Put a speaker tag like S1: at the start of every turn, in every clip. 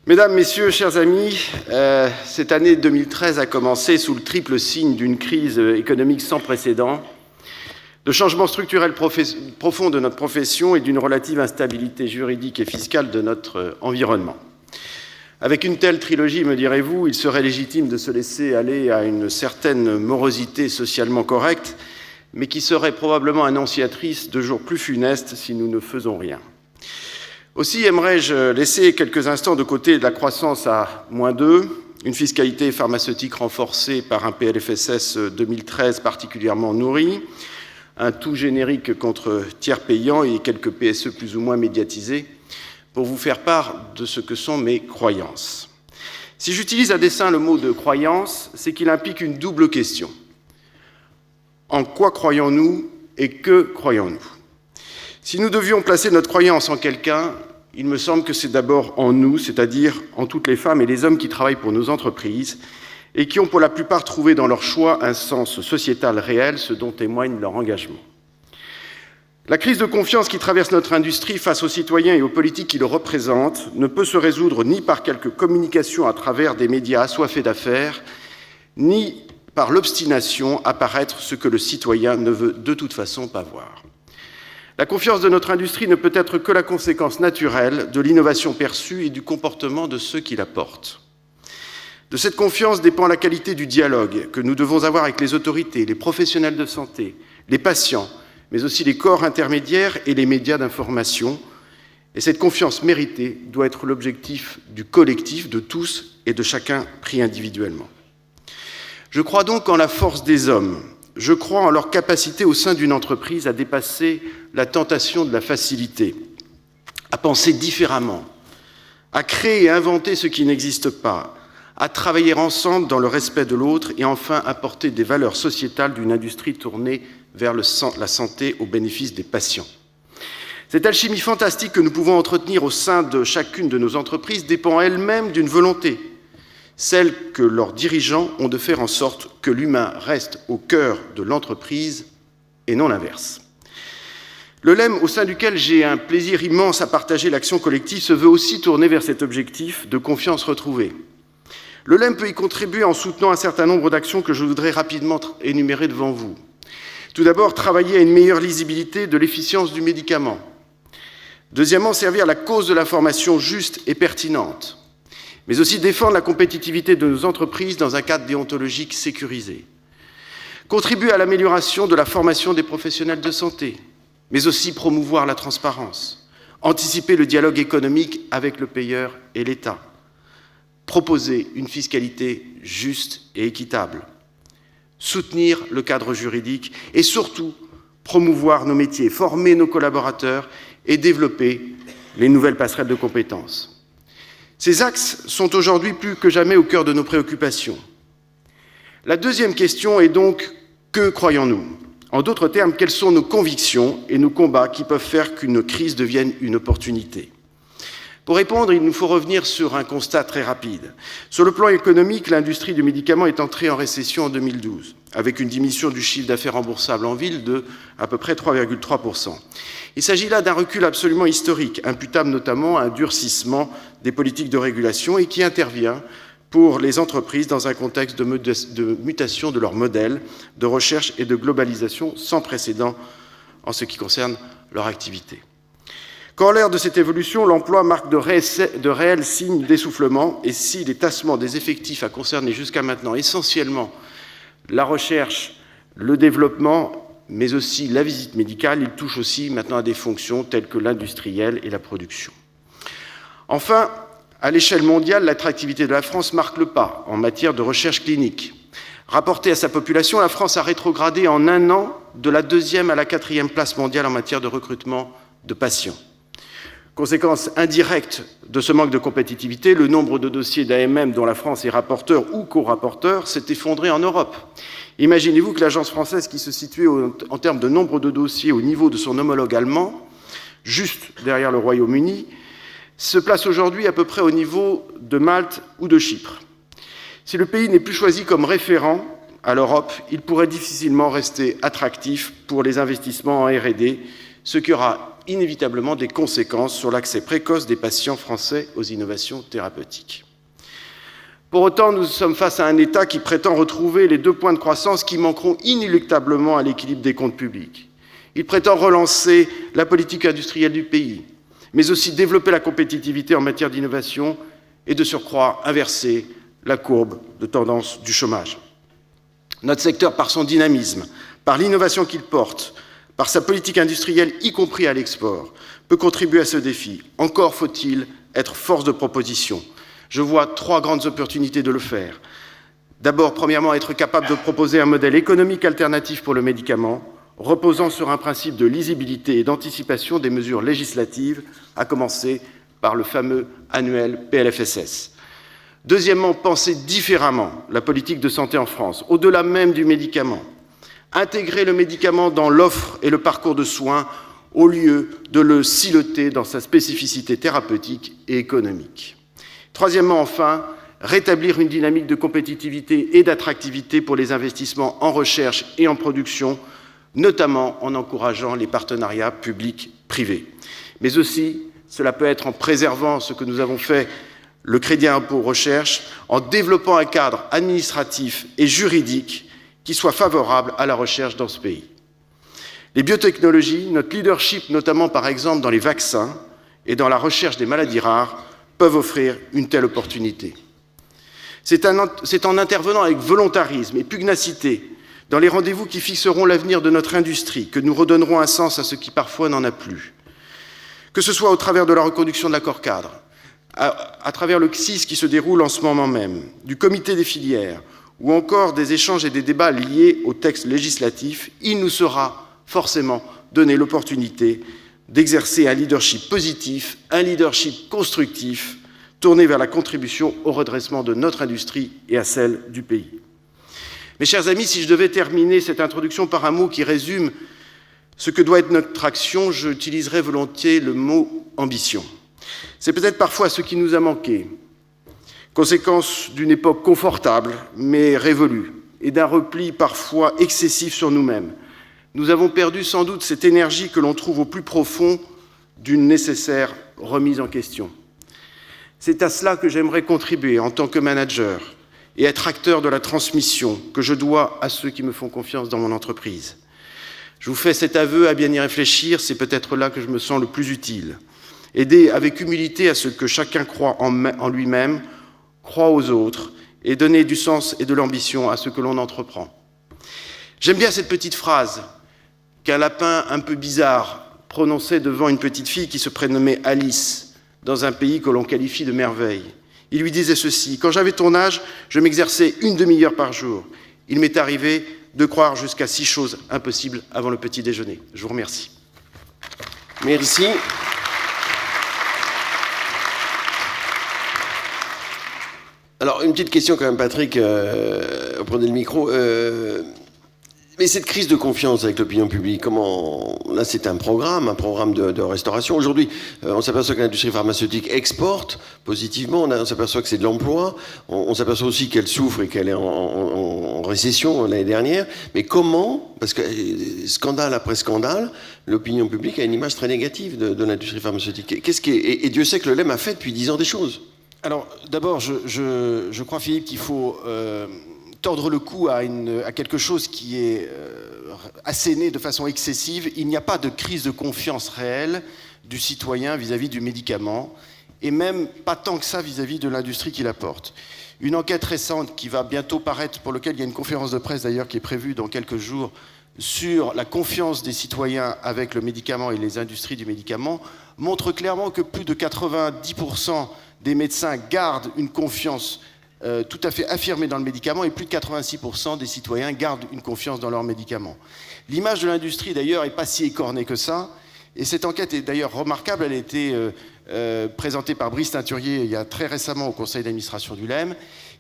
S1: Mesdames, Messieurs, chers amis, cette année 2013 a commencé sous le triple signe d'une crise économique sans précédent, de changements structurels profonds de notre profession et d'une relative instabilité juridique et fiscale de notre environnement. Avec une telle trilogie, me direz-vous, il serait légitime de se laisser aller à une certaine morosité socialement correcte, mais qui serait probablement annonciatrice de jours plus funestes si nous ne faisons rien. Aussi aimerais-je laisser quelques instants de côté de la croissance à -2, une fiscalité pharmaceutique renforcée par un PLFSS 2013 particulièrement nourri, un tout générique contre tiers payants et quelques PSE plus ou moins médiatisés, pour vous faire part de ce que sont mes croyances. Si j'utilise à dessein le mot de croyance, c'est qu'il implique une double question. En quoi croyons-nous et que croyons-nous ? Si nous devions placer notre croyance en quelqu'un, il me semble que c'est d'abord en nous, c'est-à-dire en toutes les femmes et les hommes qui travaillent pour nos entreprises et qui ont pour la plupart trouvé dans leur choix un sens sociétal réel, ce dont témoigne leur engagement. La crise de confiance qui traverse notre industrie face aux citoyens et aux politiques qui le représentent ne peut se résoudre ni par quelques communications à travers des médias assoiffés d'affaires, ni par l'obstination à paraître ce que le citoyen ne veut de toute façon pas voir. La confiance de notre industrie ne peut être que la conséquence naturelle de l'innovation perçue et du comportement de ceux qui la portent. De cette confiance dépend la qualité du dialogue que nous devons avoir avec les autorités, les professionnels de santé, les patients, mais aussi les corps intermédiaires et les médias d'information. Et cette confiance méritée doit être l'objectif du collectif, de tous et de chacun pris individuellement. Je crois donc en la force des hommes. Je crois en leur capacité au sein d'une entreprise à dépasser la tentation de la facilité, à penser différemment, à créer et inventer ce qui n'existe pas, à travailler ensemble dans le respect de l'autre et enfin à porter des valeurs sociétales d'une industrie tournée vers la santé au bénéfice des patients. Cette alchimie fantastique que nous pouvons entretenir au sein de chacune de nos entreprises dépend elle-même d'une volonté, celle que leurs dirigeants ont de faire en sorte que l'humain reste au cœur de l'entreprise et non l'inverse. Le LEM, au sein duquel j'ai un plaisir immense à partager l'action collective, se veut aussi tourner vers cet objectif de confiance retrouvée. Le LEM peut y contribuer en soutenant un certain nombre d'actions que je voudrais rapidement énumérer devant vous. Tout d'abord, travailler à une meilleure lisibilité de l'efficience du médicament. Deuxièmement, servir la cause de l'information juste et pertinente, mais aussi défendre la compétitivité de nos entreprises dans un cadre déontologique sécurisé. Contribuer à l'amélioration de la formation des professionnels de santé, mais aussi promouvoir la transparence. Anticiper le dialogue économique avec le payeur et l'État. Proposer une fiscalité juste et équitable. Soutenir le cadre juridique et surtout promouvoir nos métiers, former nos collaborateurs et développer les nouvelles passerelles de compétences. Ces axes sont aujourd'hui plus que jamais au cœur de nos préoccupations. La deuxième question est donc, que croyons-nous ? En d'autres termes, quelles sont nos convictions et nos combats qui peuvent faire qu'une crise devienne une opportunité ? Pour répondre, il nous faut revenir sur un constat très rapide. Sur le plan économique, l'industrie du médicament est entrée en récession en 2012, avec une diminution du chiffre d'affaires remboursable en ville de à peu près 3,3%. Il s'agit là d'un recul absolument historique, imputable notamment à un durcissement des politiques de régulation et qui intervient pour les entreprises dans un contexte de mutation de leur modèle de recherche et de globalisation sans précédent en ce qui concerne leur activité. Corollaire de cette évolution, l'emploi marque de réels signes d'essoufflement et si les tassements des effectifs a concerné jusqu'à maintenant essentiellement la recherche, le développement, mais aussi la visite médicale, il touche aussi maintenant à des fonctions telles que l'industriel et la production. Enfin, à l'échelle mondiale, l'attractivité de la France marque le pas en matière de recherche clinique. Rapportée à sa population, la France a rétrogradé en un an de la 2e à la 4e place mondiale en matière de recrutement de patients. Conséquence indirecte de ce manque de compétitivité, le nombre de dossiers d'AMM dont la France est rapporteur ou co-rapporteur s'est effondré en Europe. Imaginez-vous que l'agence française, qui se situait en termes de nombre de dossiers au niveau de son homologue allemand, juste derrière le Royaume-Uni, se place aujourd'hui à peu près au niveau de Malte ou de Chypre. Si le pays n'est plus choisi comme référent à l'Europe, il pourrait difficilement rester attractif pour les investissements en R&D, ce qui aura inévitablement des conséquences sur l'accès précoce des patients français aux innovations thérapeutiques. Pour autant, nous sommes face à un État qui prétend retrouver les 2 points de croissance qui manqueront inéluctablement à l'équilibre des comptes publics. Il prétend relancer la politique industrielle du pays, mais aussi développer la compétitivité en matière d'innovation et de surcroît inverser la courbe de tendance du chômage. Notre secteur, par son dynamisme, par l'innovation qu'il porte, par sa politique industrielle, y compris à l'export, peut contribuer à ce défi. Encore faut-il être force de proposition. Je vois 3 grandes opportunités de le faire. D'abord, premièrement, être capable de proposer un modèle économique alternatif pour le médicament, reposant sur un principe de lisibilité et d'anticipation des mesures législatives, à commencer par le fameux annuel PLFSS. Deuxièmement, penser différemment la politique de santé en France, au-delà même du médicament. Intégrer le médicament dans l'offre et le parcours de soins au lieu de le siloter dans sa spécificité thérapeutique et économique. Troisièmement, enfin, rétablir une dynamique de compétitivité et d'attractivité pour les investissements en recherche et en production, notamment en encourageant les partenariats publics-privés. Mais aussi, cela peut être en préservant ce que nous avons fait, le crédit impôt recherche, en développant un cadre administratif et juridique qui soit favorable à la recherche dans ce pays. Les biotechnologies, notre leadership, notamment par exemple dans les vaccins et dans la recherche des maladies rares, peuvent offrir une telle opportunité. C'est en intervenant avec volontarisme et pugnacité dans les rendez-vous qui fixeront l'avenir de notre industrie que nous redonnerons un sens à ce qui parfois n'en a plus. Que ce soit au travers de la reconduction de l'accord-cadre, à travers le CSIS qui se déroule en ce moment même, du comité des filières, ou encore des échanges et des débats liés aux textes législatifs, il nous sera forcément donné l'opportunité d'exercer un leadership positif, un leadership constructif, tourné vers la contribution au redressement de notre industrie et à celle du pays. Mes chers amis, si je devais terminer cette introduction par un mot qui résume ce que doit être notre action, j'utiliserais volontiers le mot « ambition ». C'est peut-être parfois ce qui nous a manqué, conséquence d'une époque confortable mais révolue et d'un repli parfois excessif sur nous-mêmes. Nous avons perdu sans doute cette énergie que l'on trouve au plus profond d'une nécessaire remise en question. C'est à cela que j'aimerais contribuer en tant que manager et être acteur de la transmission que je dois à ceux qui me font confiance dans mon entreprise. Je vous fais cet aveu à bien y réfléchir, c'est peut-être là que je me sens le plus utile. Aider avec humilité à ce que chacun croit en lui-même, croit aux autres, et donner du sens et de l'ambition à ce que l'on entreprend. J'aime bien cette petite phrase qu'un lapin un peu bizarre prononçait devant une petite fille qui se prénommait Alice, dans un pays que l'on qualifie de merveille. Il lui disait ceci: « Quand j'avais ton âge, je m'exerçais une demi-heure par jour. Il m'est arrivé de croire jusqu'à 6 choses impossibles avant le petit déjeuner. » Je vous remercie.
S2: Merci. Alors, une petite question quand même, Patrick, prenez le micro. Mais cette crise de confiance avec l'opinion publique, comment... Là, c'est un programme de restauration. Aujourd'hui, on s'aperçoit que l'industrie pharmaceutique exporte positivement, on s'aperçoit que c'est de l'emploi, on s'aperçoit aussi qu'elle souffre et qu'elle est en récession l'année dernière. Mais comment, parce que scandale après scandale, l'opinion publique a une image très négative de l'industrie pharmaceutique. Et Dieu sait que le LEM a fait depuis 10 ans des choses.
S3: Alors, d'abord, je crois, Philippe, qu'il faut tordre le cou à quelque chose qui est asséné de façon excessive. Il n'y a pas de crise de confiance réelle du citoyen vis-à-vis du médicament, et même pas tant que ça vis-à-vis de l'industrie qui l'apporte. Une enquête récente qui va bientôt paraître, pour laquelle il y a une conférence de presse d'ailleurs qui est prévue dans quelques jours, sur la confiance des citoyens avec le médicament et les industries du médicament, montre clairement que plus de 90% des médecins gardent une confiance tout à fait affirmée dans le médicament, et plus de 86% des citoyens gardent une confiance dans leurs médicaments. L'image de l'industrie, d'ailleurs, n'est pas si écornée que ça, et cette enquête est d'ailleurs remarquable. Elle a été présentée par Brice Teinturier il y a très récemment au conseil d'administration du LEM,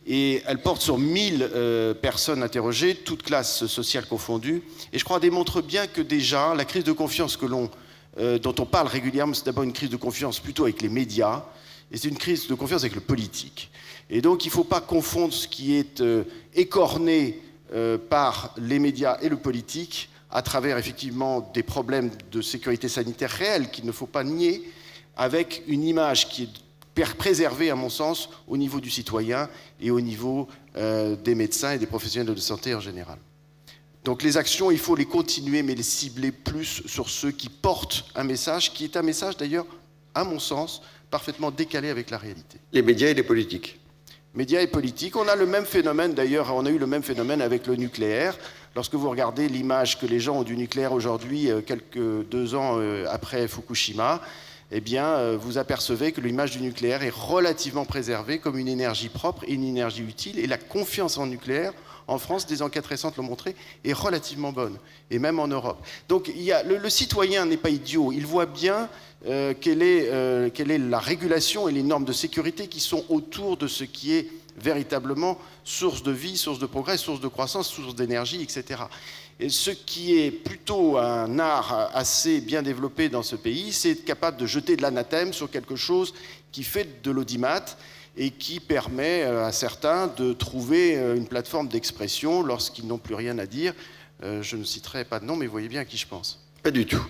S3: et elle porte sur 1000 personnes interrogées, toutes classes sociales confondues, et je crois démontre bien que déjà, la crise de confiance dont on parle régulièrement, c'est d'abord une crise de confiance plutôt avec les médias, et c'est une crise de confiance avec le politique. Et donc il ne faut pas confondre ce qui est écorné par les médias et le politique à travers effectivement des problèmes de sécurité sanitaire réels qu'il ne faut pas nier, avec une image qui est préservée, à mon sens, au niveau du citoyen et au niveau des médecins et des professionnels de santé en général. Donc les actions, il faut les continuer, mais les cibler plus sur ceux qui portent un message, qui est un message d'ailleurs, à mon sens, parfaitement décalé avec la réalité.
S2: Les médias et les politiques.
S3: Médias et politiques, on a le même phénomène d'ailleurs, on a eu le même phénomène avec le nucléaire. Lorsque vous regardez l'image que les gens ont du nucléaire aujourd'hui, quelques 2 ans après Fukushima, eh bien, vous apercevez que l'image du nucléaire est relativement préservée comme une énergie propre et une énergie utile. Et la confiance en nucléaire, en France, des enquêtes récentes l'ont montré, est relativement bonne, et même en Europe. Donc le citoyen n'est pas idiot, il voit bien quelle est la régulation et les normes de sécurité qui sont autour de ce qui est véritablement source de vie, source de progrès, source de croissance, source d'énergie, etc. Et ce qui est plutôt un art assez bien développé dans ce pays, c'est être capable de jeter de l'anathème sur quelque chose qui fait de l'audimat et qui permet à certains de trouver une plateforme d'expression lorsqu'ils n'ont plus rien à dire. Je ne citerai pas de nom, mais vous voyez bien à qui je pense.
S2: Pas du tout.